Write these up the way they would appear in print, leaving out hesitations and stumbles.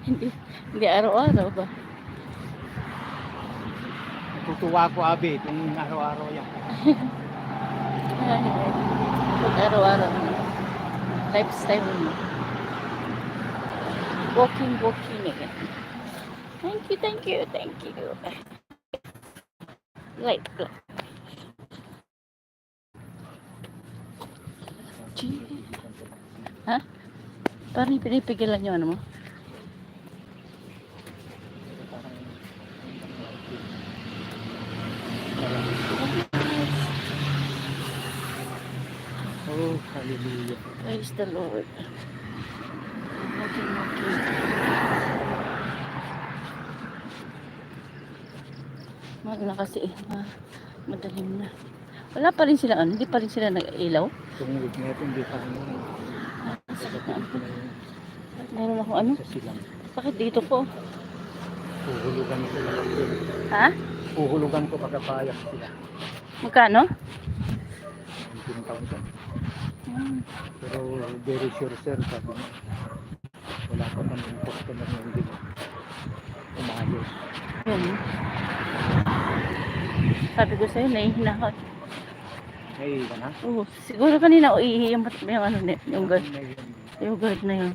Hindi, hindi araw-araw ba? Natutuwa ko, Abi, kung araw-araw yan. Ay, pag araw-araw na. Lifestyle mo. Walking again. Thank you. Right. Ha? Parang pinipigilan yung ano mo? Oh, hallelujah. Praise the Lord. Walking. Mahal na kasi madalim na. Wala pa rin sila hindi pa rin sila nag-ilaw. Tungod na ito, hindi pa Sakit na ako. Meron ako ano? sa silang. Bakit dito po? Uhulugan ko na lang. Ha? Uhulugan ko pagkapayak sila. Magkano? 19,000. Pero very sure, sir, sabi niya. Wala pa man yung customer na hindi umayos. Yun. Sabi ko sa'yo, nahihina ka. May iba na? Oo, siguro kanina yung ano, yung guard na yun.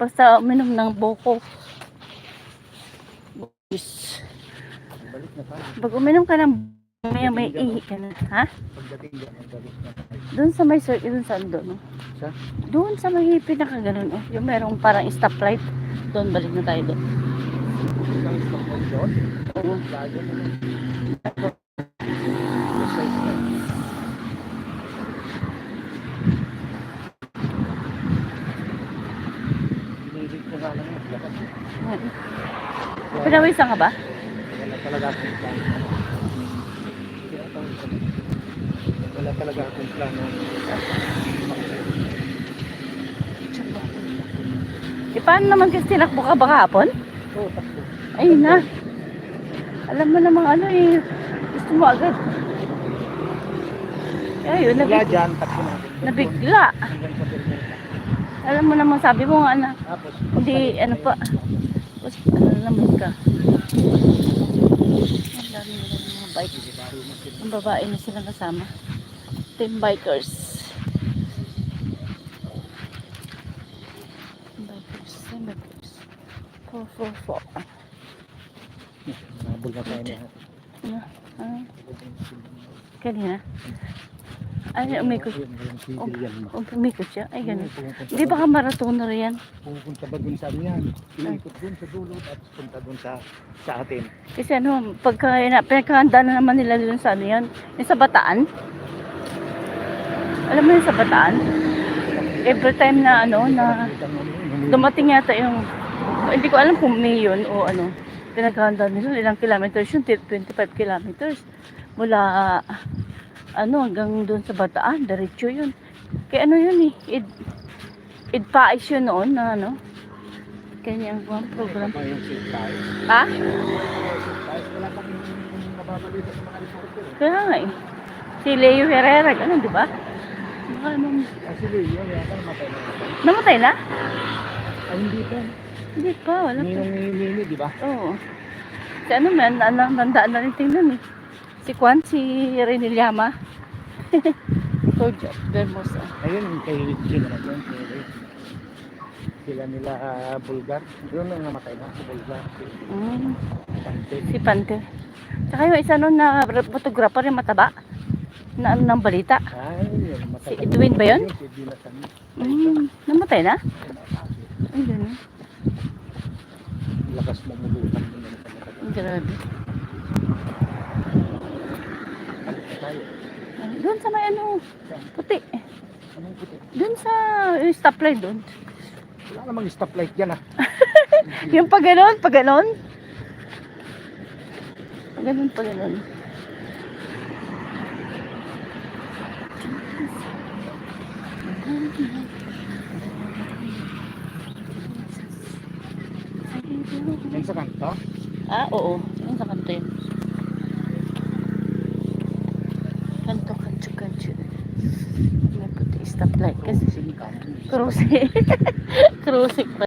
Basta uminom ng boko. Yes. Balik na tayo. Pag uminom ka ng may ihi ka na. Ha? Pagdating dyan, balik na tayo. Doon sa may circle, doon saan doon? No? Sa? Doon sa may pinakaganon. Oh. Yung merong parang stoplight. Doon, balik na tayo doon. Isang stop mo doon? Oo. Lagi mo na. Pinilit ko nga lang yung lakas. Pinawisan ka ba? Wala talaga akong plano. Wala talaga akong plano. Paano naman kasi tinakbo ka ba kahapon? Oo, takbo. Ayun na. Alam mo namang ano eh. Gusto mo agad. Ayun, Wala dyan, takbo na. nabigla. Hanggang sa Bermuda. Alam mo namang sabi mo nga na. Tapos, Hindi, ano pa. Tapos, ano naman ka. Ang dami nila ng mga bike. Ang babae na silang kasama. Team bikers. Team bikers. 444. nabol na tayo na. Ano? Kanina? Ay, umikot. Umikot siya? Ay, ganun. Hindi baka maratona rin yan? Pupunta ba dun sa yan? Iikot dun sa dulo at punta dun sa atin. Kasi ano, pinagkahanda na naman nila dun sa ano yan. Yung sa Bataan. Alam mo yung sa Bataan? Every time na ano, na dumating yata yung, hindi ko alam kung May yun o ano, pinaghahanda nila, ilang kilometers yun, 25 kilometers. Mula, ano, hanggang doon sa Bataan, diretso yun. Kaya ano yun eh, Idpais yun noon na ano, kanyang program. Ha? Wala pang nababalita sa mga reporter. Kaya nga eh. Si Leo Herrera, ganun, di ba? Baka naman. Si Leo, yata namatay na. Namatay na? Ay, hindi pa. Hindi pa, wala pa. Nini, di ba? Oo. Si ano man, nandaan na rin tingnan eh. Si Kwan, si Rene Llama. George Bermosa. Ayun, kay Gina na yun. Sila nila Bulgar. Yun ang namatay na, si Bulgar. Si Pante. Tsaka yung isa nun na photographer yung mataba. Na ano ng balita. Ay, yun, Si Edwin ba yun? Si Edwin na saan. Namatay na? Ay, gano'n. Lakas mamulutan. Grabe. Doon sa may ano, puti. Anong puti? Doon sa stoplight doon. Wala namang stoplight dyan ah. Yung pag ganon, pag ganon. Pag ganon, pag ganon. Yan sa kanto? Ah, oo. Yung sa kanto yun. Kanto. May puti stoplight. Kasi cruising. Cruising pa.